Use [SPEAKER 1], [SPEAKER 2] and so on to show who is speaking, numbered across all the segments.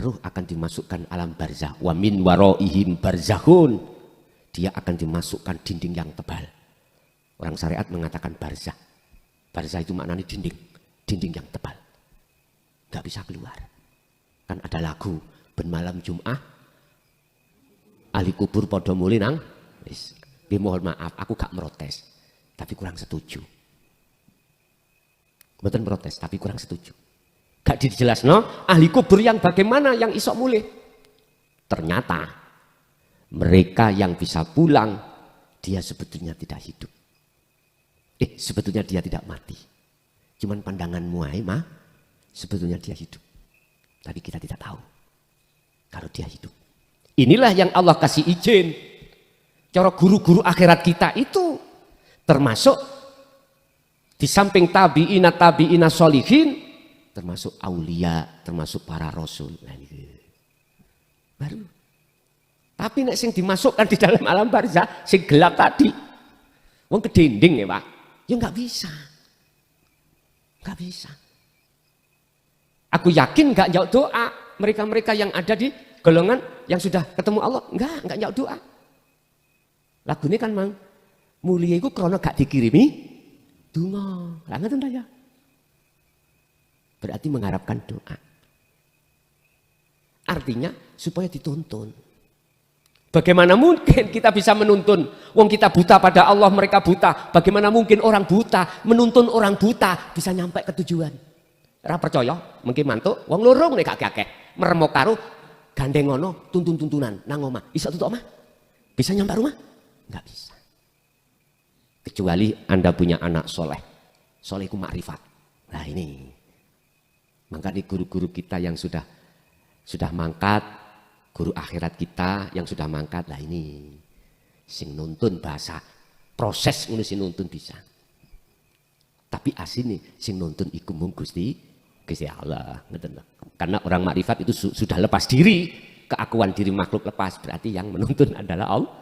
[SPEAKER 1] ruh akan dimasukkan alam barzah. Wa min waraihim barzakhun. Dia akan dimasukkan dinding yang tebal. Orang syariat mengatakan barzah. Barzah itu maknanya dinding. Dinding yang tebal. Gak bisa keluar. Kan ada lagu ben malam Jum'ah ahli kubur podo muli nang wis. Mohon maaf aku gak merotes tapi kurang setuju. Mboten protes tapi kurang setuju. Gak dijelasno ahli kubur yang bagaimana yang isok mulih. Ternyata mereka yang bisa pulang dia sebetulnya tidak hidup. Sebetulnya dia tidak mati. Cuman pandanganmu ae mah sebetulnya dia hidup. Tapi kita tidak tahu kalau dia hidup. Inilah yang Allah kasih izin. Cara guru-guru akhirat kita itu termasuk di samping tabi'ina sholihin, termasuk aulia, termasuk para rasul. Baru. Tapi nek sing dimasukkan di dalam alam barzah sing gelap tadi. Wong ke dinding ya, Pak. Ya enggak bisa. Enggak bisa. Aku yakin enggak jauh doa mereka-mereka yang ada di golongan yang sudah ketemu Allah. Enggak jauh doa. Lagu ini kan mang mulia itu karena gak dikirimi donga. Lah ngoten ta ya. Berarti mengharapkan doa. Artinya supaya dituntun. Bagaimana mungkin kita bisa menuntun? Wong kita buta pada Allah, mereka buta. Bagaimana mungkin orang buta menuntun orang buta bisa nyampe ke tujuan? Ora percaya, mungkin mantuk wong lurung nek gak akeh. Meremok karo gandeng ngono tuntun-tuntunan nang omah. Bisa tutuk omah? Bisa nyampe rumah? Enggak bisa. Kecuali Anda punya anak soleh. Soleh itu makrifat. Nah ini. Maka di guru-guru kita yang sudah mangkat, guru akhirat kita yang sudah mangkat, lah ini sing nuntun bahasa proses ngono sing nuntun bisa. Tapi asine sing nuntun iku mung Gusti Allah, ngeten lho. Karena orang makrifat itu sudah lepas diri, keakuan diri makhluk lepas, berarti yang menuntun adalah Allah.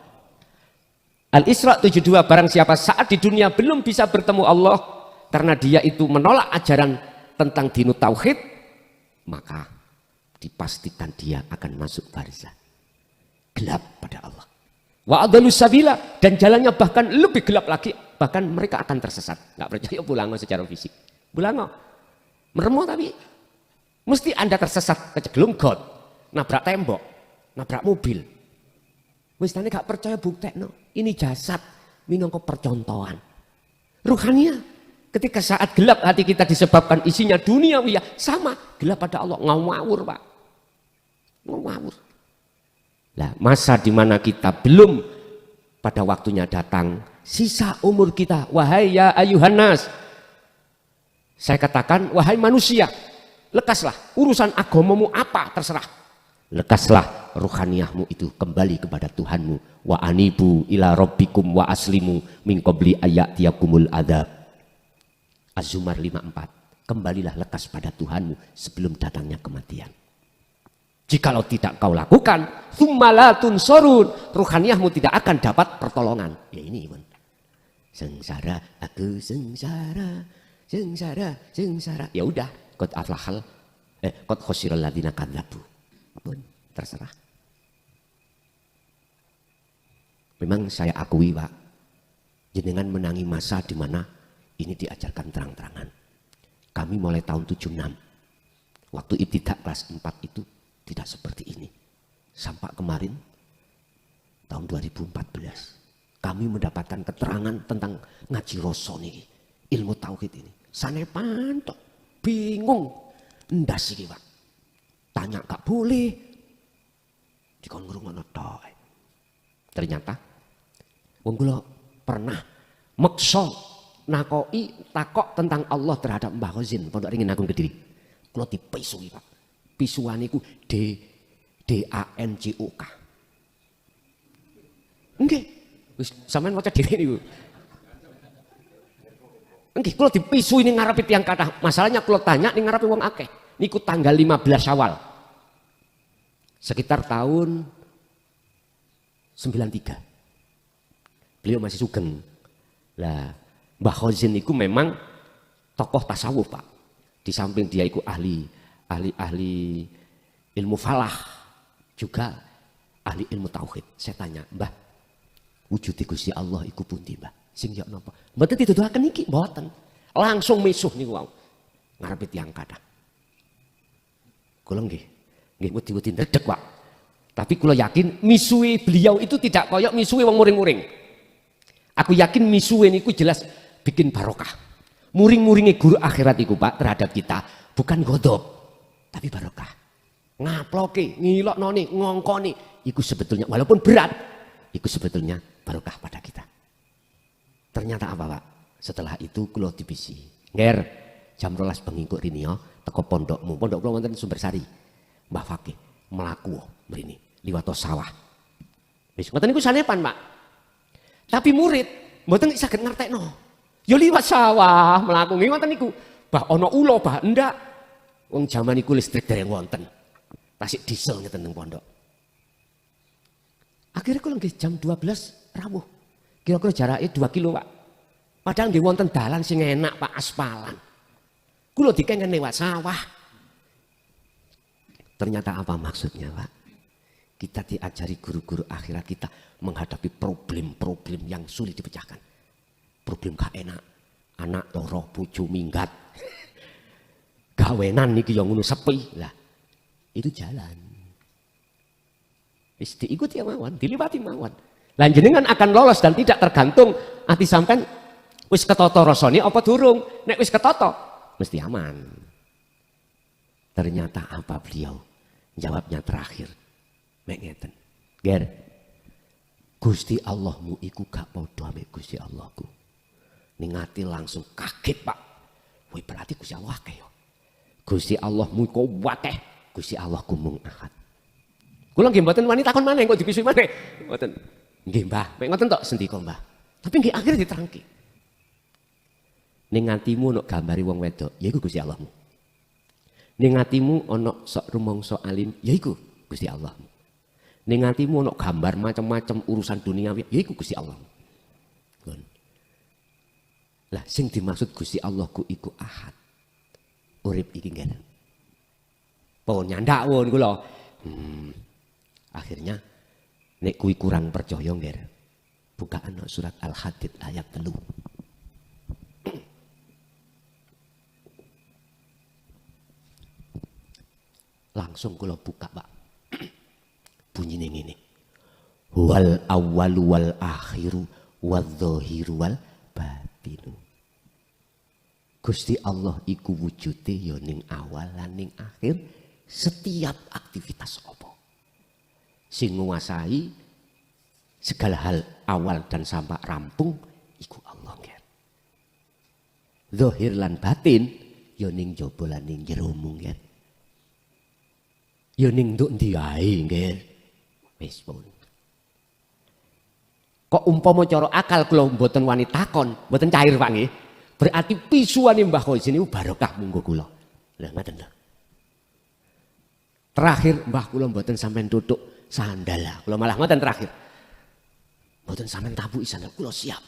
[SPEAKER 1] Al-Isra 72, barang siapa saat di dunia belum bisa bertemu Allah karena dia itu menolak ajaran tentang dinu tauhid, maka dipastikan dia akan masuk barzah. Gelap pada Allah. Wa adalus sabila, dan jalannya bahkan lebih gelap lagi, bahkan mereka akan tersesat. Enggak percaya pulango secara fisik. Pulango. Meremo tapi mesti Anda tersesat kecegelung got, nabrak tembok, nabrak mobil. Wis tane gak percaya buktekno. Ini jasad minangka percontohan. Ruhania ketika saat gelap hati kita disebabkan isinya duniawiyah, sama gelap pada Allah, ngawur Pak. Ngawur. Lah masa dimana kita belum pada waktunya datang, sisa umur kita, wahai ya ayuhan nas. Saya katakan wahai manusia, lekaslah urusan agamamu apa terserah. Lekaslah ruhaniyahmu itu kembali kepada Tuhanmu. Wa anibu ila rabbikum wa aslimu min qabli ayatiyakumul adzab. Az-Zumar 54. Kembalilah lekas pada Tuhanmu sebelum datangnya kematian. Jikalau tidak kau lakukan, tsummalatun sorun, ruhaniyahmu tidak akan dapat pertolongan. Ya ini pun. Sengsara, aku sengsara, sengsara, sengsara. Ya udah, qad aflahal, qad khosiral ladzina kadzabu. Pun terserah. Memang saya akui Pak, jenengan menangi masa di mana ini diajarkan terang-terangan. Kami mulai tahun 76, waktu ibtidak kelas 4 itu tidak seperti ini. Sampai kemarin tahun 2014, kami mendapatkan keterangan tentang ngaji rasa niki, ilmu tauhid ini. Sanepan tok, bingung, ndas iki Pak. Tanya gak boleh, dikon ngrungokno tok. Ternyata wong kula pernah meksa nakoi takok tentang Allah terhadap Mbah Khozin Pondok Ringin Agung Kediri. Kula dipisui Pak. Pisuan iku DANCOK. Nggih. Wis sampean maca dhewe niku. Nggih, kula dipisui ning ngarepe tiyang kathah. Masalahnya kula tanya ning ngarepe wong akeh. Niku tanggal 15 Syawal. Sekitar tahun 93. Beliau masih sugeng. Lah, Mbah Khozin itu memang tokoh tasawuf Pak. Di samping dia itu ahli ilmu falah, juga ahli ilmu tauhid. Saya tanya, Mbah, wujud Gusti Allah iku pundi, Mbah? Sing yo napa? Mboten dituduhaken iki, mboten. Langsung misuh niku wau. Ngarepe tiyang kathah. Kula nggih wedi-wedi ndredeg, Pak. Tapi kula yakin misuhe beliau itu tidak koyok misuhe wong muring-muring. Aku yakin misuhe niku jelas bikin barokah. Muring-muringe guru akhirat iku, Pak, terhadap kita bukan godop, tapi barokah. Ngaploke, ngiloknoni, ngongkoni, iku sebetulnya walaupun berat, iku sebetulnya barokah pada kita. Ternyata apa, Pak? Setelah itu kula dibisi. Nger, jam 12 bengi kok rini yo teko pondokmu. Pondok kula wonten Sumbersari. Mbah Fakih mlaku mrene liwat sawah. Wis ngoten niku sanepan, Pak. Tapi murid mboten saged ngertekno. Ya liwat sawah mlaku nggih ngoten niku. Bah ana ula bah ndak. Wong jaman niku listrik dereng wonten. Tasik diesel ngeten teng pondok. Akhirnya kula nggih jam 12 rawuh. Kira-kira jaraknya 2 kilo, Pak. Padahal nggih wonten dalan sing enak, Pak, aspalan. Kula dikengen lewat sawah. Ternyata apa maksudnya, Pak? Kita diajari guru-guru akhirat kita menghadapi problem-problem yang sulit dipecahkan. Problem gak enak, anak loro bojo minggat. Gawenan niki yang ngono sepi. Lah, itu jalan. Wis diikuti mawon, diliwati mawon. Lan jenengan akan lolos dan tidak tergantung ati sampean wis ketata rasane apa durung. Nek wis ketata mesti aman. Ternyata apa beliau? Jawabnya terakhir. Mek ngeten. Ger. Gusti Allahmu iku gak padha mek Gusti Allahku. Ning ati langsung kaget, Pak. Woi berarti Gusti Allah akeh yo. Gusti Allahmu iku akeh, Gusti Allahku mung ahad. Kula nggih mboten wani takon maneh kok dipisui maneh. Mboten. Nggih Mbah, mek ngoten tok sendika Mbah. Tapi nggih akhir diterangke. Ning atimu ana gambare wong wedok, yaiku Gusti Allahmu. Ning atimu ana sok rumangsa alim, yaiku Gusti Allahmu. Ning atimu ana gambar macam-macam urusan duniawi, yaiku Gusti Allahmu. Lah sing dimaksud Gusti Allahku iku ahad. Urip iki ngene. Pun nyandak won kula. Akhirnya nek kuwi kurang percaya nggih. Bukaan surat Al-Hadid ayat 3. Langsung kula buka, Pak. Bunyine ngene. Wal awwalu wal akhiru wadz-dzahiru wal batinu. Gusti Allah iku wujude ya ning awal lan ning akhir setiap aktivitas apa. Sing nguasai segala hal awal dan sampai rampung iku Allah nggih. Zahir lan batin ya ning jaba lan ning jero nggih. Ya ning nduk ndi ae nggih. Wis pun. Kok umpama cara akal kula mboten wani takon, mboten cair Pak nggih. Berarti pisuane Mbah Khoizin niku barokah munggo kula. Lah ngoten lho. Terakhir Mbah kula mboten sampean tutuk sandal lah. Kula malah ngoten terakhir. Mboten sampean tabuki sandal kula siap.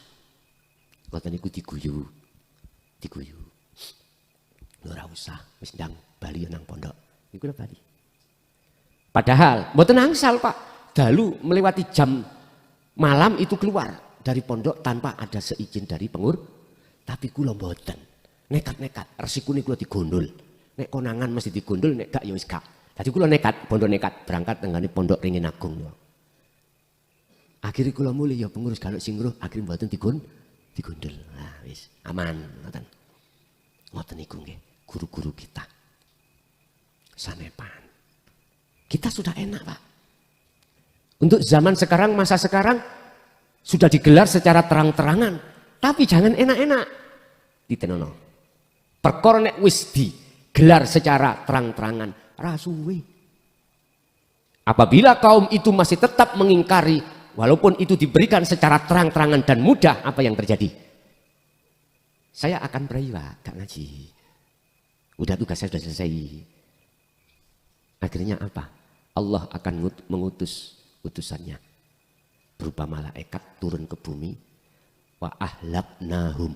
[SPEAKER 1] Ngoten niku diguyu. Diguyu. Lho ora usah, wis ndang bali nang pondok. Iku lho bali. Padahal mboten angsal, Pak. Dalu melewati jam malam itu keluar dari pondok tanpa ada seizin dari pengurus. Tapi kula mboten. Nekat-nekat, resikune kula digondol. Nek konangan mesti digondol, nek gak ya wis gak. Dadi kula nekat, bondo nekat berangkat tengene pondok Ringin Agung. Akhire kula mulih ya pengurus galuk sing ngruh, akhire mboten digondol. Nah, wis aman ngoten. Ngoten niku nggih, guru-guru kita. Sanepan. Kita sudah enak, Pak. Untuk zaman sekarang, masa sekarang sudah digelar secara terang-terangan, tapi jangan enak-enak. Ditenono. Perkara nek wis digelar secara terang-terangan, rasuwe. Apabila kaum itu masih tetap mengingkari, walaupun itu diberikan secara terang-terangan dan mudah, apa yang terjadi? Saya akan berai, Pak, gak ngaji. Udah tugas saya sudah selesai. Akhirnya apa? Allah akan mengutus utusannya berupa malaikat turun ke bumi, wa ahlaknahum,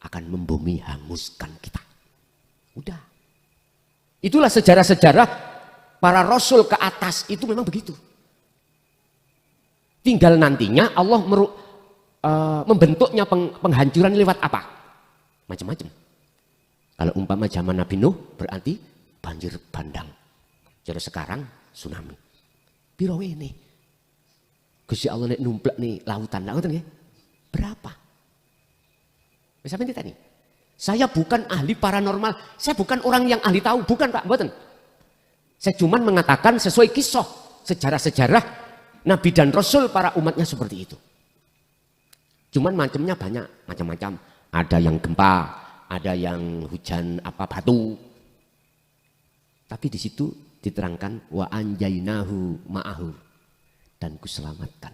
[SPEAKER 1] akan membumi hanguskan kita. Udah. Itulah sejarah-sejarah para rasul ke atas itu memang begitu. Tinggal nantinya Allah membentuknya penghancuran lewat apa? Macam-macam. Kalau umpama zaman Nabi Nuh berarti banjir bandang. Jadi sekarang tsunami. Piro ini? Gusti Allah nek numplek nih lautan, ngoten nggih. Berapa? Bisa tadi. Saya bukan ahli paranormal, saya bukan orang yang ahli tahu, bukan Pak, mboten. Saya cuma mengatakan sesuai kisah, sejarah-sejarah Nabi dan Rasul para umatnya seperti itu. Cuman macamnya banyak, macam-macam. Ada yang gempa, ada yang hujan batu. Tapi di situ diterangkan wa anjainahu ma'ahu, dan kuselamatkan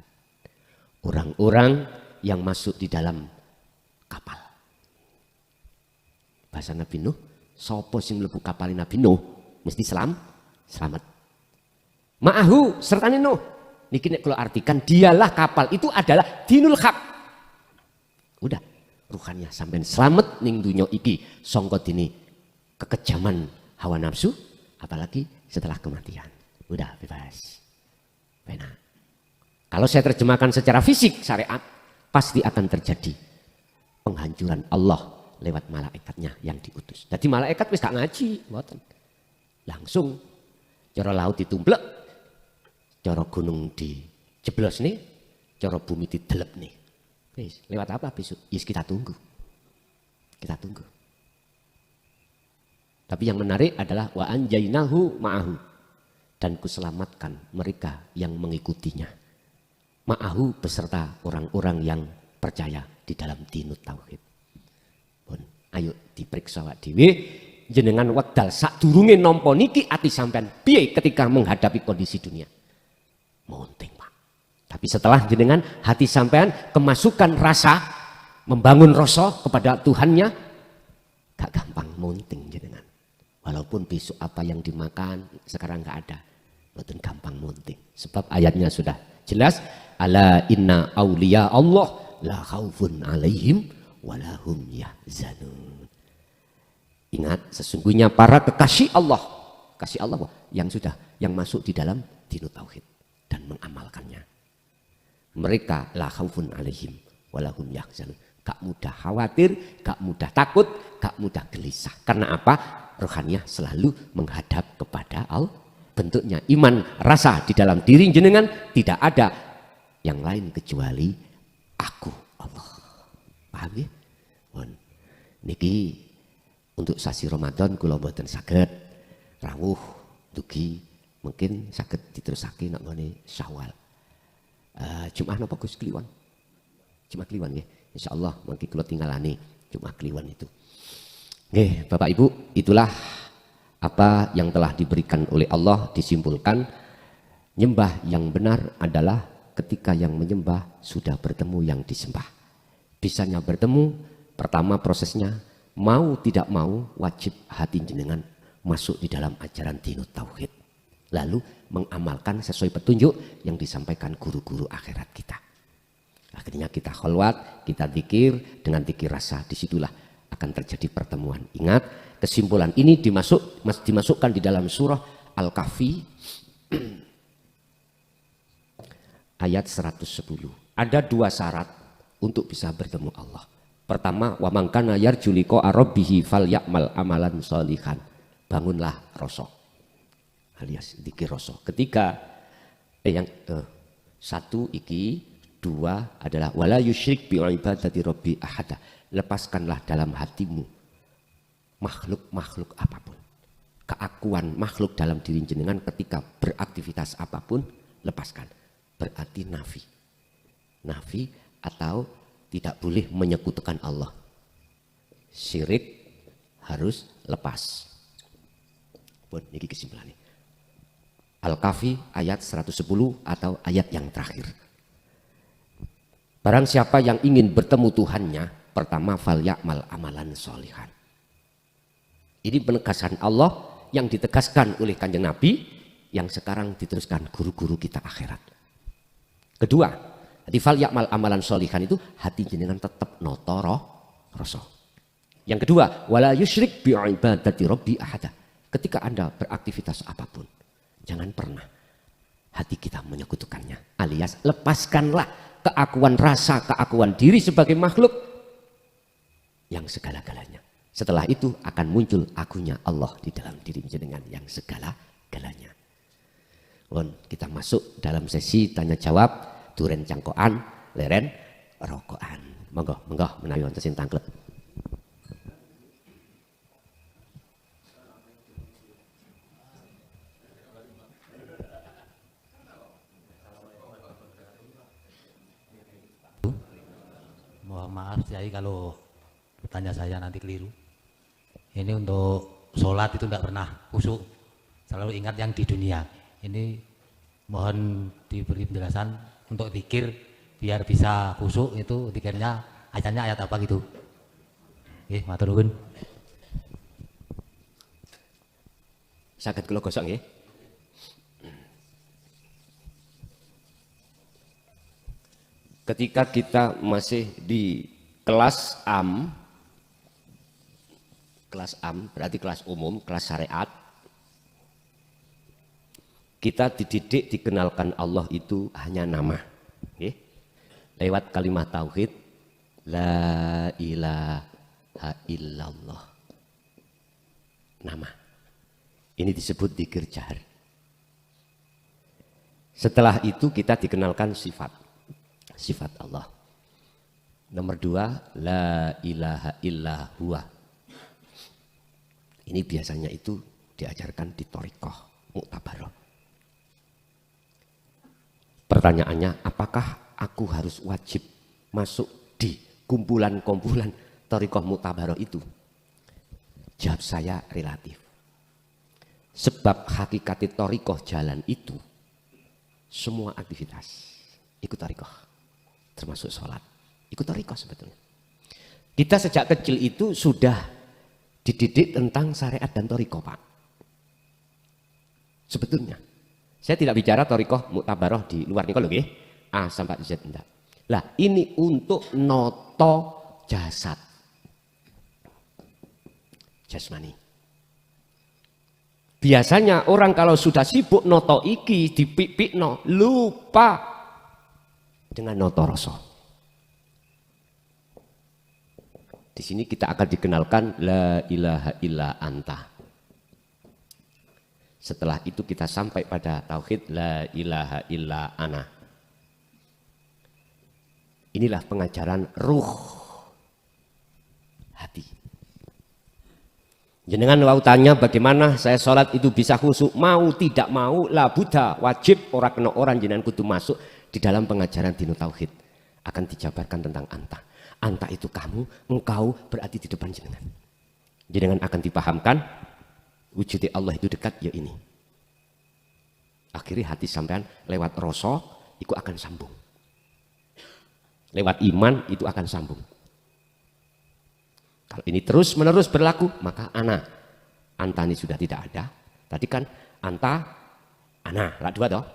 [SPEAKER 1] orang-orang yang masuk di dalam kapal. Bahasa Nabi Nuh, sapa sing mlebu kapal Nabi Nuh mesti selamat. Ma'ahu sertane Nuh. Niki nek kula artikan dialah kapal itu adalah dinul haq. Udah, ruhannya sampean selamat ning dunya iki sangka dini kekejaman hawa nafsu, apalagi setelah kematian. Udah bebas. Benar. Kalau saya terjemahkan secara fisik syariat, pasti akan terjadi penghancuran Allah lewat malaikatnya yang diutus. Jadi malaikat wis gak ngaji, mboten. Langsung cara laut ditumplek, cara gunung dijeblos nih, cara bumi didelep nih. Wis, lewat apa besok? Yes, kita tunggu. Kita tunggu. Tapi yang menarik adalah wa anjainahu ma'ahu, dan kuselamatkan mereka yang mengikutinya. Ma'ahu beserta orang-orang yang percaya di dalam dinut tauhid. Pun ayo diperiksa awak dhewe jenengan wekdal sadurunge nampa niki ati sampean piye ketika menghadapi kondisi dunia. Monting, Pak. Tapi setelah jenengan hati sampean kemasukan rasa, membangun rasa kepada Tuhannya, gak gampang monting jenengan. Walaupun besok apa yang dimakan sekarang gak ada, betul gampang monting. Sebab ayatnya sudah jelas, ala inna auliya Allah la khaufun alaihim walahum yahzanun. Ingat, sesungguhnya para kekasih Allah, kasih Allah yang masuk di dalam dinut tauhid dan mengamalkannya. Mereka la khaufun alaihim walahum yahzanun. Gak mudah khawatir, gak mudah takut, gak mudah gelisah. Karena apa? Rohaniah selalu menghadap kepada Allah. Bentuknya iman, rasa di dalam diri jenengan tidak ada yang lain kecuali aku, Allah. Paham ya? Niki untuk sasi Ramadan kula mboten saged rawuh dugi, mungkin saged diterusake nek ngene Syawal. Jumat napa Gus Kliwon? Jumat Kliwon nggih. Insyaallah mungkin kula tinggalane Jumat Kliwon itu. Nggih, Bapak Ibu, itulah apa yang telah diberikan oleh Allah. Disimpulkan nyembah yang benar adalah ketika yang menyembah sudah bertemu yang disembah. Bisanya bertemu, pertama prosesnya mau tidak mau wajib hati jenengan masuk di dalam ajaran dinut tauhid. Lalu mengamalkan sesuai petunjuk yang disampaikan guru-guru akhirat kita. Akhirnya kita kholwat, kita zikir dengan zikir rasa, disitulah akan terjadi pertemuan. Ingat, kesimpulan ini dimasukkan di dalam surah Al-Kahfi ayat 110. Ada dua syarat untuk bisa bertemu Allah. Pertama, wa man kana yarju liqa'a rabbih falyamal amalan sholihan. Bangunlah rasa alias zikir rasa. Ketiga, satu iki, dua adalah wala yusyrik bi ibadati rabbi ahada. Lepaskanlah dalam hatimu makhluk-makhluk apapun. Keakuan makhluk dalam diri jenengan ketika beraktivitas apapun, lepaskan. Berarti nafi. Nafi atau tidak boleh menyekutukan Allah. Syirik harus lepas. Pun ini kesimpulannya. Al-Kahfi ayat 110 atau ayat yang terakhir. Barang siapa yang ingin bertemu Tuhannya, pertama falyamal amalan sholihan. Ini penegasan Allah yang ditegaskan oleh Kanjeng Nabi, yang sekarang diteruskan guru-guru kita akhirat. Kedua, di falyamal amalan sholihan itu hati jenengan tetap notoro rasa. Yang kedua, wala yusyrik bi ibadati rabbi ahada. Ketika Anda beraktivitas apapun, jangan pernah hati kita menyekutukannya. Alias lepaskanlah keakuan rasa, keakuan diri sebagai makhluk yang segala-galanya. Setelah itu akan muncul akunya Allah di dalam diri jenengan yang segala-galanya. Kita masuk dalam sesi tanya jawab, duren cangkoan, leren rokokan. Monggo menawi wonten sing tanglet.
[SPEAKER 2] Mohon maaf Kiai kalau tanya saya nanti keliru. Ini untuk sholat itu tidak pernah khusyuk, selalu ingat yang di dunia. Ini mohon diberi penjelasan untuk zikir biar bisa khusyuk, itu zikirnya ayatnya ayat apa gitu. Oke, matur nuwun.
[SPEAKER 1] Saged kula gosok nggih. Ketika kita masih di kelas AM berarti kelas umum, kelas syariat, kita dididik dikenalkan Allah itu hanya nama, okay? Lewat kalimat tauhid, la ilaha illallah, nama. Ini disebut dzikir jahar. Setelah itu kita dikenalkan sifat Allah. Nomor 2, la ilaha illa huwa. Ini biasanya itu diajarkan di thariqah muktabaroh. Pertanyaannya, apakah aku harus wajib masuk di kumpulan-kumpulan thariqah muktabaroh itu? Jawab saya relatif. Sebab hakikat thariqah jalan itu semua aktivitas ikut thariqah, termasuk sholat, ikut thariqah sebetulnya. Kita sejak kecil itu sudah dididik tentang syariat dan thariqah, Pak. Sebetulnya saya tidak bicara thariqah muktabaroh di luar niku lho nggih. A sampai Z enggak. Lah ini untuk noto jasad, jasmani. Biasanya orang kalau sudah sibuk noto iki dipikpikno, lupa dengan noto rasa. Di sini kita akan dikenalkan la ilaha illa anta. Setelah itu kita sampai pada tauhid la ilaha illa ana. Inilah pengajaran ruh hati. Jenengan lautannya bagaimana saya sholat itu bisa khusyuk, mau tidak mau la buddha, wajib orang kena orang jenengan kudu masuk di dalam pengajaran dinu tauhid. Akan dijabarkan tentang anta. Anta itu kamu, engkau berarti di depan jenengan. Jenengan akan dipahamkan wujud Allah itu dekat, ya ini. Akhirnya hati sampean lewat rasa itu akan sambung. Lewat iman itu akan sambung. Kalau ini terus menerus berlaku, maka anta ini sudah tidak ada. Tadi kan anta, ana, lah dua toh.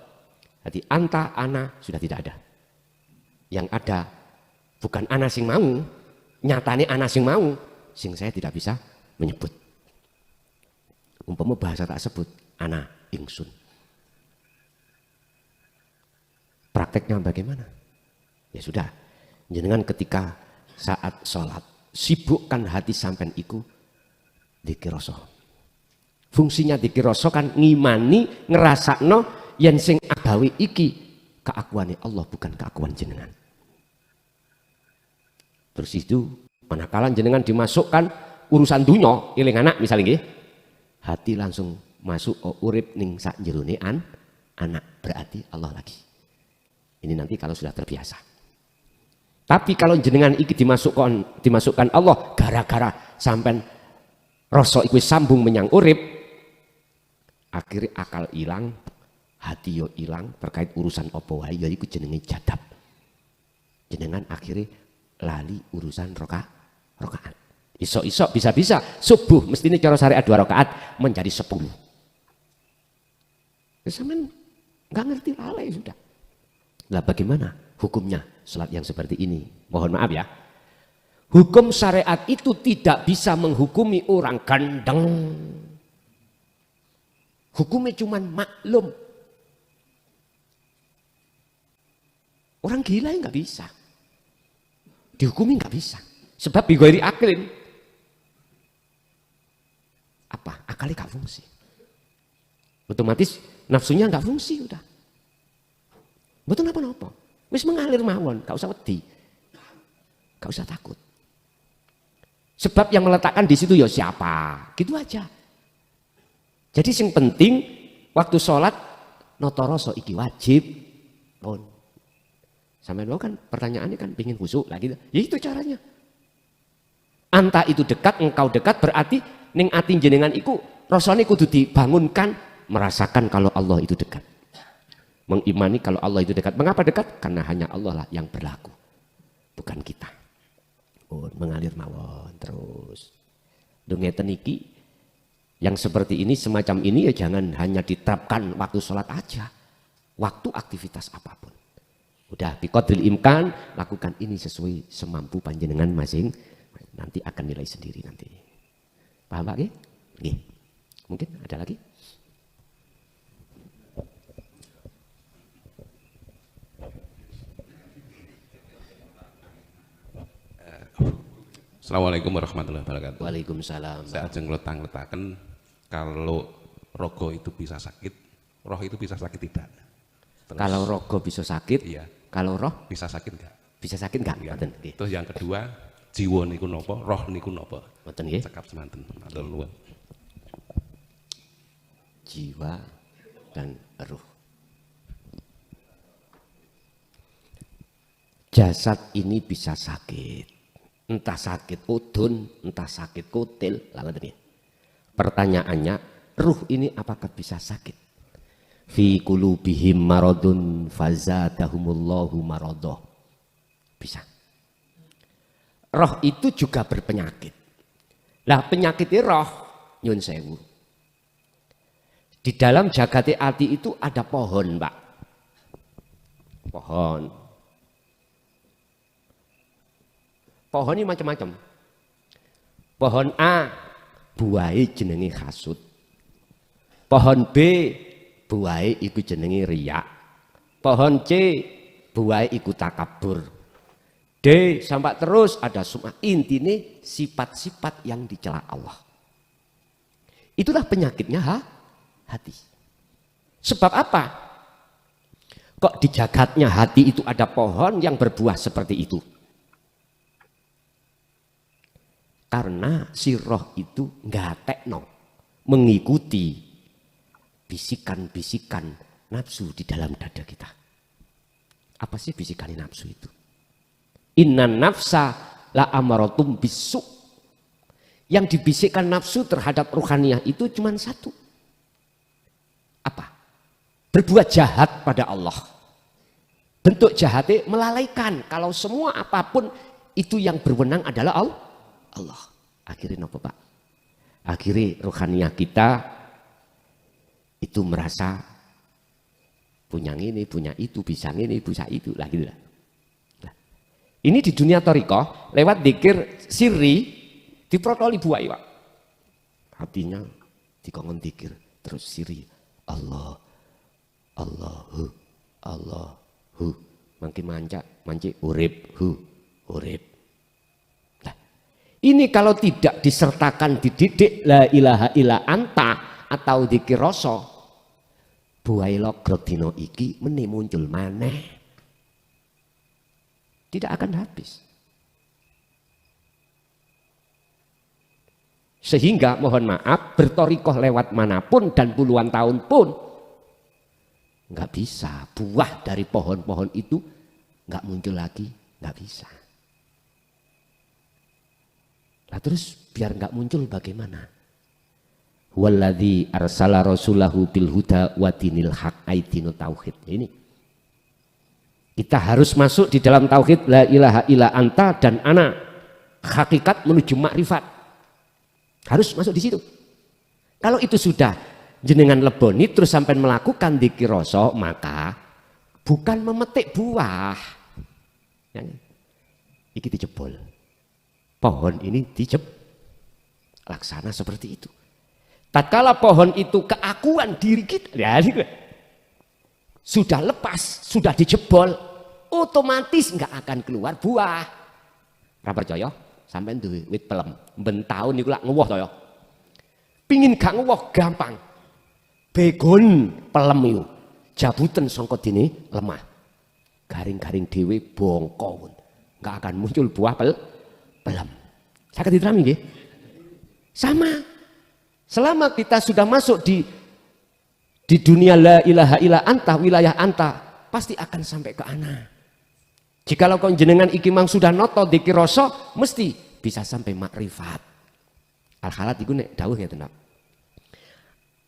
[SPEAKER 1] Jadi anta, ana sudah tidak ada. Yang ada bukan ana sing mau, nyatane ana sing mau, sing saya tidak bisa menyebut. Umpama bahasa tak sebut, ana, ingsun. Prakteknya bagaimana? Ya sudah, jenengan ketika saat sholat, sibukkan hati sampean iku dzikir rasa. Fungsinya dzikir rasa kan ngimani, ngerasakno yen sing agawe iki keakuane Allah bukan keakuan jenengan. Terus itu manakala jenengan dimasukkan urusan dunya, eling anak misalnya nggih, hati langsung masuk urip ning sak jerone anak, berarti Allah lagi. Ini nanti kalau sudah terbiasa. Tapi kalau jenengan iki dimasukkan Allah gara-gara sampean rasa iku sambung menyang urip, akhirnya akal hilang, hati yo hilang terkait urusan apa wae ya iku jenenge jadab. Jenengan akhirnya lali urusan rakaat. Isok-isok bisa-bisa subuh mestinya cara syariat 2 rakaat menjadi 10. Sampean enggak ngerti lalai sudah. Lah bagaimana hukumnya salat yang seperti ini? Mohon maaf ya. Hukum syariat itu tidak bisa menghukumi orang gendeng. Hukumnya cuman maklum. Orang gila ya nggak bisa. Dihukumi nggak bisa. Sebab bighairi aklin. Apa? Akalnya nggak fungsi. Otomatis nafsunya nggak fungsi udah. Betul apa-apa. Wis mengalir mawon, gak usah wedi. Gak usah takut. Sebab yang meletakkan di situ ya siapa? Gitu aja. Jadi yang penting waktu sholat noto rasa iki wajib pun. Sampai lo kan pertanyaannya kan pingin khusyuk lagi. Ya itu caranya. Anta itu dekat, engkau dekat berarti ning ati jenengan iku rasane kudu dibangunkan merasakan kalau Allah itu dekat. Mengimani kalau Allah itu dekat. Mengapa dekat? Karena hanya Allah lah yang berlaku. Bukan kita. Oh, mengalir mawon terus. Dongeten iki yang seperti ini semacam ini ya jangan hanya diterapkan waktu sholat aja. Waktu aktivitas apapun. Udah biqadril imkan lakukan ini sesuai semampu panjenengan masing. Nanti akan nilai sendiri nanti. Paham Pak? Nggih. Mungkin ada lagi?
[SPEAKER 3] Assalamualaikum warahmatullahi wabarakatuh.
[SPEAKER 1] Waalaikumsalam.
[SPEAKER 3] Saya ajeng letak-letakan kalau rogo itu bisa sakit, roh itu bisa sakit tidak. Terus,
[SPEAKER 1] Kalau rogo bisa sakit,
[SPEAKER 3] iya.
[SPEAKER 1] Kalau roh
[SPEAKER 3] Bisa sakit enggak?
[SPEAKER 1] bisa sakit enggak?
[SPEAKER 3] Iya.
[SPEAKER 1] Ngoten nggih.
[SPEAKER 3] Terus yang kedua, jiwa niku napa, roh niku napa?
[SPEAKER 1] Ngoten nggih.
[SPEAKER 3] Cekap semanten. Matur nuwun.
[SPEAKER 1] Jiwa dan ruh. Jasad ini bisa sakit. Entah sakit udun, entah sakit kutil. Pertanyaannya, ruh ini apakah bisa sakit? Fi qulubihim maradun fazadahumullahu maradoh. Bisa. Roh itu juga berpenyakit. Lah penyakitnya roh, nyun sewu. Di dalam jagati ati itu ada pohon, Pak. Pohon. Pohon ini macam-macam. Pohon A buahe jenenge hasud. Pohon B buahe iku jenenge riya. Pohon C buahe iku takabur. D sampai terus ada semua intine sifat-sifat yang dicela Allah. Itulah penyakitnya hati. Sebab apa? Kok di jagatnya hati itu ada pohon yang berbuah seperti itu? Karena si roh itu ngatekno, mengikuti bisikan-bisikan nafsu di dalam dada kita. Apa sih bisikan nafsu itu? Inna nafsa la amaratum bisu. Yang dibisikkan nafsu terhadap ruhaniyah itu cuma satu. Apa? Berbuat jahat pada Allah. Bentuk jahatnya melalaikan. Kalau semua apapun itu yang berwenang adalah Allah. Akhirnya apa Pak? Akhirnya ruhaniyah kita itu merasa punya ini, punya itu, bisa ini, bisa itu, lah gitu lah. Ini di dunia thariqah lewat dzikir sirri diprotoli buai Pak. Hatinya dikongkon dzikir terus sirri Allah, Allahu, Allahu, makin manci urip, urip. Nah, ini kalau tidak disertakan dididik la ilaha illa anta atau dzikir rasa, buai logrok dino iki meneh muncul maneh. Tidak akan habis. Sehingga mohon maaf bertorikoh lewat manapun dan puluhan tahun pun nggak bisa buah dari pohon-pohon itu nggak muncul lagi, nggak bisa. Lah terus biar nggak muncul bagaimana? Walladzi arsala rasulahu bil huda wa dinil haq aidinu tauhid. Ini kita harus masuk di dalam tauhid la ilaha illa anta dan ana, hakikat menuju makrifat. Harus masuk di situ. Kalau itu sudah jenengan leboni terus sampai melakukan dzikir rasa, maka bukan memetik buah. Iki dijebol. Pohon ini laksana seperti itu. Tatkala pohon itu keakuan diri kita, ya, sudah lepas, sudah dijebol, otomatis nggak akan keluar buah. Ora percaya? Sampai duwe wit pelem, ben taun niku lak ngewoh to ya. Pingin gak ngewoh gampang. Begon pelem itu jabutan sangka dene lemah. Garing-garing dhewe bongko. Enggak akan muncul buah pelem. Saged diterami nggih? Sama. Selama kita sudah masuk di dunia la ilaha illa anta, wilayah anta, pasti akan sampai ke ana. Jikalau kau jenengan iki mang sudah noto dzikir rasa, mesti bisa sampai makrifat. Al-halat iku nek dawuh ngeten, Pak.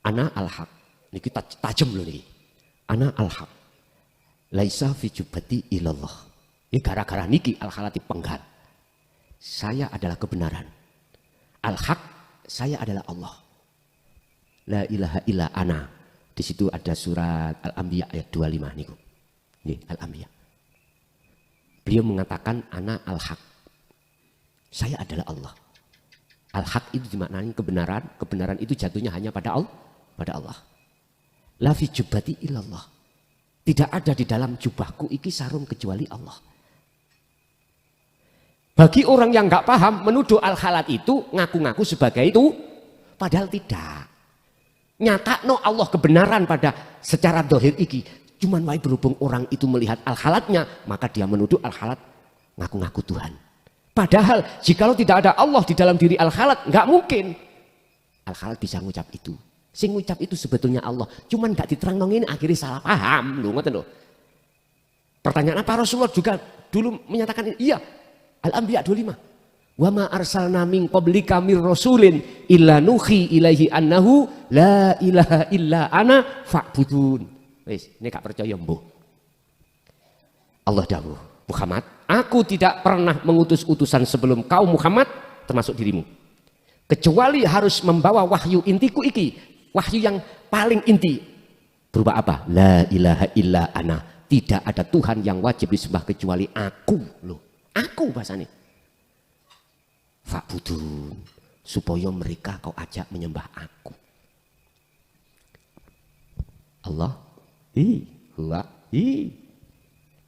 [SPEAKER 1] Ana al-haq. Niki tajem lho niki. Ana al-haq. Laisa fi jubati ilallah. Ini gara-gara niki al-halat penggal. Saya adalah kebenaran. Al-haq, saya adalah Allah. La ilaha illa ana. Di situ ada surat Al-Anbiya ayat 25 niku. Nggih, Al-Anbiya. Beliau mengatakan ana al-haq. Saya adalah Allah. Al-haq itu dimaknai kebenaran. Kebenaran itu jatuhnya hanya pada Allah. La fi jubati illallah. Tidak ada di dalam jubahku iki sarung kecuali Allah. Bagi orang yang nggak paham, menuduh al-halat itu ngaku-ngaku sebagai itu, padahal tidak. Nyata no Allah kebenaran pada secara dohir iki. Cuman wae berhubung orang itu melihat al-halatnya, maka dia menuduh al-halat ngaku-ngaku Tuhan. Padahal jikalau tidak ada Allah di dalam diri al-halat, nggak mungkin al-halat bisa ngucap itu. Sing ngucap itu sebetulnya Allah. Cuman nggak diterang ini akhirnya salah paham, loh, ngoten loh. Pertanyaan apa Rasulullah juga dulu menyatakan ini? Iya. Al-Anbiya 25. Wa ma arsalna min qablika mir rasulin illa nuhi ilaihi annahu la ilaha illa ana fa'budun. Wis, ini gak percaya mbuh. Allah dawuh, Muhammad, aku tidak pernah mengutus utusan sebelum kau Muhammad, termasuk dirimu. Kecuali harus membawa wahyu intiku iki, wahyu yang paling inti. Berupa apa? La ilaha illa ana. Tidak ada Tuhan yang wajib disembah kecuali aku loh. Aku bahasanya. Fa'budun, supaya mereka kau ajak menyembah aku. Allah, huwa,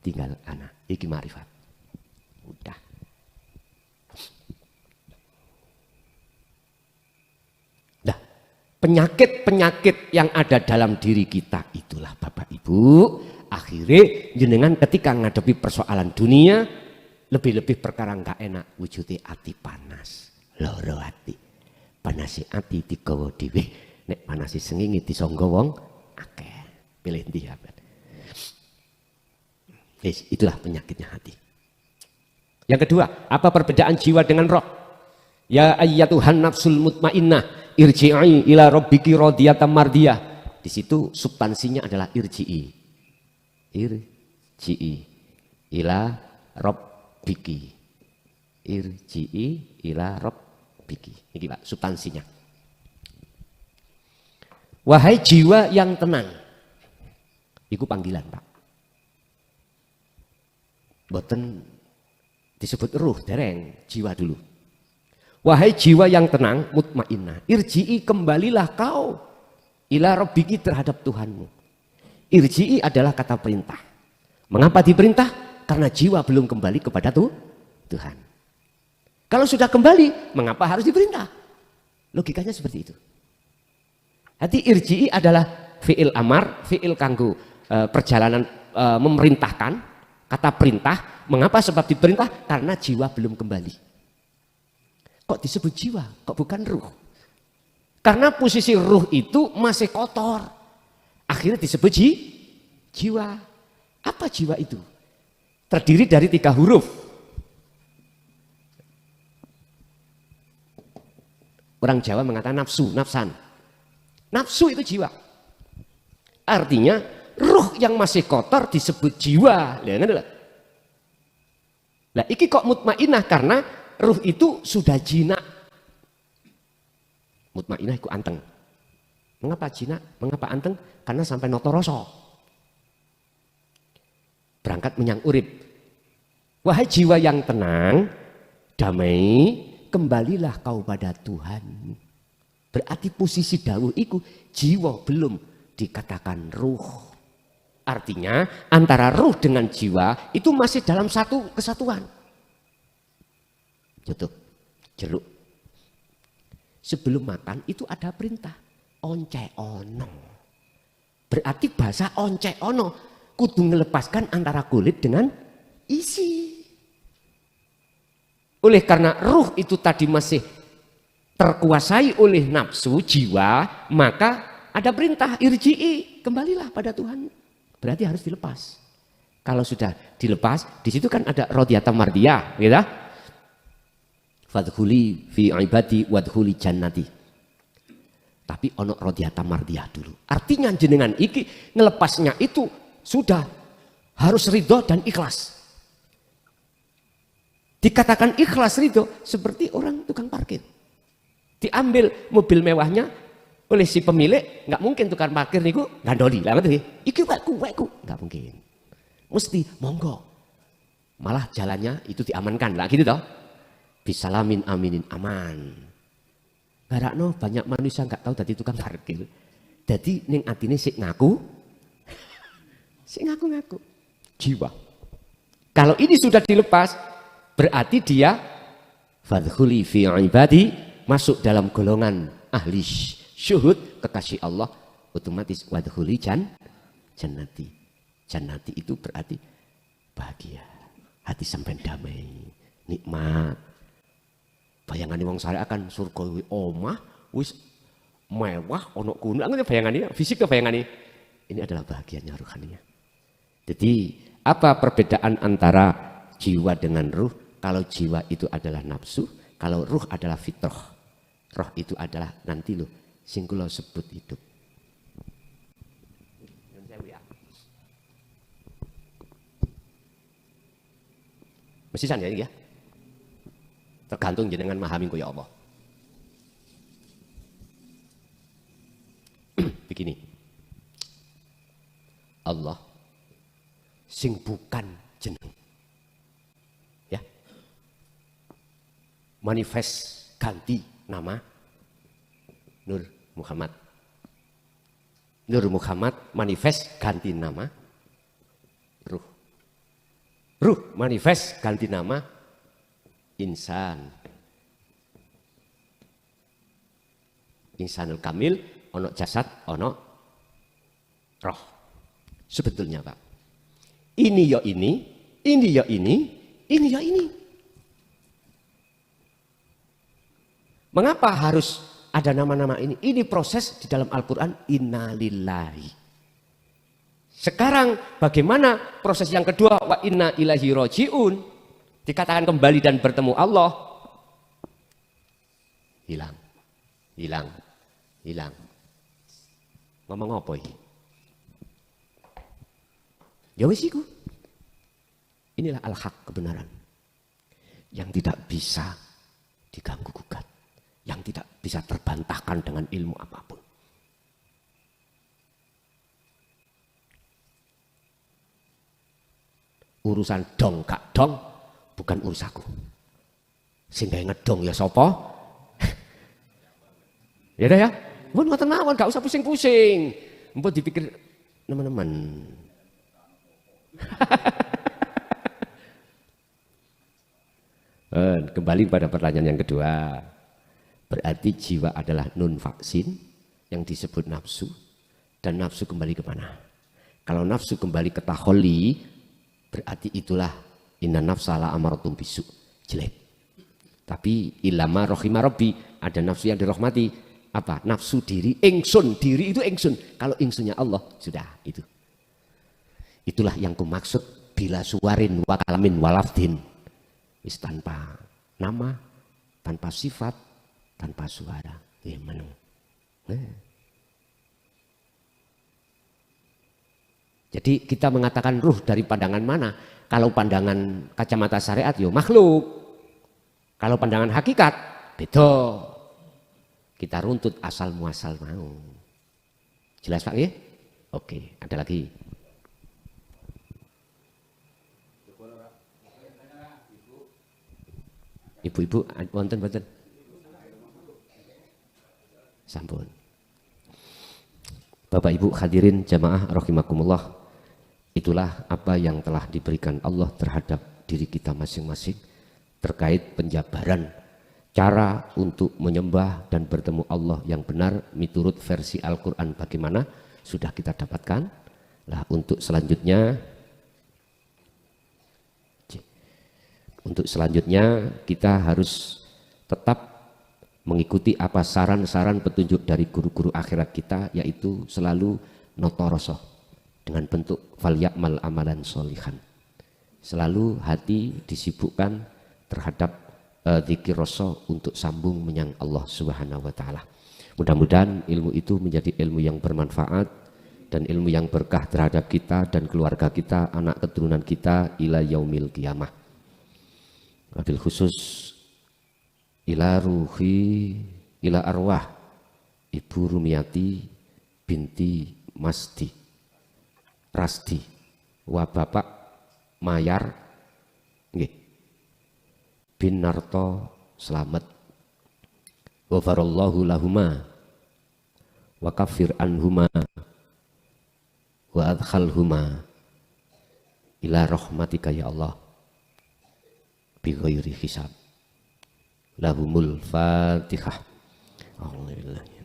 [SPEAKER 1] tinggal ana, iki marifat. Udah. Nah, penyakit-penyakit yang ada dalam diri kita itulah Bapak Ibu, akhirnya jenengan ketika ngadepi persoalan dunia, lebih-lebih perkara nggak enak wujudnya ati panas, loro ati, panasi ati digawa dhewe, nek panasi sengenge disangga wong akeh, pilih ndi ya. Itulah penyakitnya hati. Yang kedua, apa perbedaan jiwa dengan roh? Ya ayyatuhan nafsul mutmainnah, irji'i ila rabbiki radiyatan mardiyah. Di situ substansinya adalah irji'i ila rabbiki, irji'i ila rabbiki. Ini Pak substansinya. Wahai jiwa yang tenang, itu panggilan Pak. Boten disebut ruh, dereng, jiwa dulu. Wahai jiwa yang tenang, mutmainnah, irji'i, kembalilah kau ila rabbiki, terhadap Tuhanmu. Irji'i adalah kata perintah. Mengapa diperintah? Karena jiwa belum kembali kepada Tuhan. Kalau sudah kembali, mengapa harus diperintah? Logikanya seperti itu. Hati irji'i adalah fi'il amar, fi'il kanggo perjalanan memerintahkan. Kata perintah, mengapa sebab diperintah? Karena jiwa belum kembali. Kok disebut jiwa? Kok bukan ruh? Karena posisi ruh itu masih kotor. Akhirnya disebut jiwa. Apa jiwa itu? Terdiri dari 3 huruf. Orang Jawa mengatakan nafsu, nafsan. Nafsu itu jiwa. Artinya ruh yang masih kotor disebut jiwa. Nah, iki kok mutmainnah karena ruh itu sudah jinak. Mutmainnah itu anteng. Mengapa jinak? Mengapa anteng? Karena sampai noto rasa. Berangkat menyang urip. Wahai jiwa yang tenang, damai, kembalilah kau pada Tuhan. Berarti posisi dawuh iku jiwa belum dikatakan ruh. Artinya antara ruh dengan jiwa itu masih dalam satu kesatuan. Contoh, jeruk. Sebelum makan itu ada perintah. Once ono. Berarti bahasa once ono kudu melepaskan antara kulit dengan isi. Oleh karena ruh itu tadi masih terkuasai oleh nafsu jiwa, maka ada perintah irji'i, kembalilah pada Tuhan. Berarti harus dilepas. Kalau sudah dilepas, di situ kan ada rodiyata mardiyah, gitu. Fadkhuli fi ibadi wadkhuli jannati. Tapi ono rodiyata mardiyah dulu. Artinya jenengan iki ngelepasnya itu sudah harus ridho dan ikhlas. Dikatakan ikhlas ridho seperti orang tukang parkir. Diambil mobil mewahnya oleh si pemilik, nggak mungkin tukang parkir niku gandoli lah ngerti. Iki wekku, nggak mungkin. Mesti monggo. Malah jalannya itu diamankan lah gitu toh. Bisalamin aminin aman. Garakno banyak manusia nggak tahu tadi tukang parkir. Jadi ning atine sik ngaku, sik ngaku-ngaku. Jiwa. Kalau ini sudah dilepas, berarti dia fadkhuli fi ibadi, masuk dalam golongan ahli syuhud, kekasih Allah, otomatis wadkhuli jannati. Jannati itu berarti bahagia, hati sampai damai, nikmat. Bayangane wong saleh akan surga omah wis mewah ono kuno, bayangane fisik ke bayangane. Ini adalah bahagianya ruhaninya. Jadi apa perbedaan antara jiwa dengan ruh? Kalau jiwa itu adalah nafsu, kalau ruh adalah fitrah. Roh itu adalah nanti loh sing kula sebut hidup. Mesti sana ya. Tergantung jenengan memahami ya Allah. Begini. Allah sing bukan jeneng. Ya. Manifest ganti nama Nur Muhammad. Nur Muhammad manifest ganti nama Ruh. Ruh manifest ganti nama Insan. Insanul Kamil, ono jasad, ono roh. Sebetulnya Pak, ini ya ini ya ini ya ini. Mengapa harus ada nama-nama ini? Ini proses di dalam Al-Quran, innalillahi. Sekarang bagaimana proses yang kedua, wa inna ilahi roji'un. Dikatakan kembali dan bertemu Allah. Hilang. Ngomong apa ini? Ya wis iku. Inilah al-haq, kebenaran. Yang tidak bisa diganggu gugat. Yang tidak bisa terbantahkan dengan ilmu apapun. Urusan dong kak dong bukan urusaku. Sehingga ngedong ya sopo. Ya dah ya. Mun ngoten mawon gak usah pusing-pusing. Mbok dipikir teman-teman. Kembali pada pertanyaan yang kedua. Berarti jiwa adalah nun vaksin yang disebut nafsu. Dan nafsu kembali kemana? Kalau nafsu kembali ke taholi, berarti itulah inna nafsala amaratum bisu, jelek. Tapi ilama rohima rabbi, ada nafsu yang dirahmati. Apa? Nafsu diri, ingsun. Diri itu ingsun. Kalau ingsunnya Allah, sudah itu. Itulah yang kumaksud bila suwarin wa kalamin walafdin. Is tanpa nama, tanpa sifat, tanpa suara. Gimana? Jadi kita mengatakan ruh dari pandangan mana? Kalau pandangan kacamata syariat, yo makhluk. Kalau pandangan hakikat, beda. Kita runtut asal muasal mau. Jelas Pak ya? Oke, ada lagi. Ibu-ibu, wonten. Sampun. Bapak Ibu hadirin jamaah rahimakumullah, itulah apa yang telah diberikan Allah terhadap diri kita masing-masing terkait penjabaran cara untuk menyembah dan bertemu Allah yang benar miturut versi Al-Quran bagaimana sudah kita dapatkan. Lah untuk selanjutnya kita harus tetap mengikuti apa saran-saran petunjuk dari guru-guru akhirat kita, yaitu selalu notoroso dengan bentuk falyakmal amalan solihan. Selalu hati disibukkan terhadap dzikir roso untuk sambung menyang Allah Subhanahu wa taala. Mudah-mudahan ilmu itu menjadi ilmu yang bermanfaat dan ilmu yang berkah terhadap kita dan keluarga kita, anak keturunan kita ila yaumil qiyamah. Wabil khusus ila ruhi ila arwah Ibu Rumiati binti Rasdi wa Bapak Mayar nggih bin Narto Slamet wa farallahu lahuma wa kafir anhuma wa adkhalhuma ila rahmatika ya Allah bi ghairi hisab. Lahumul Fatihah. Alhamdulillah.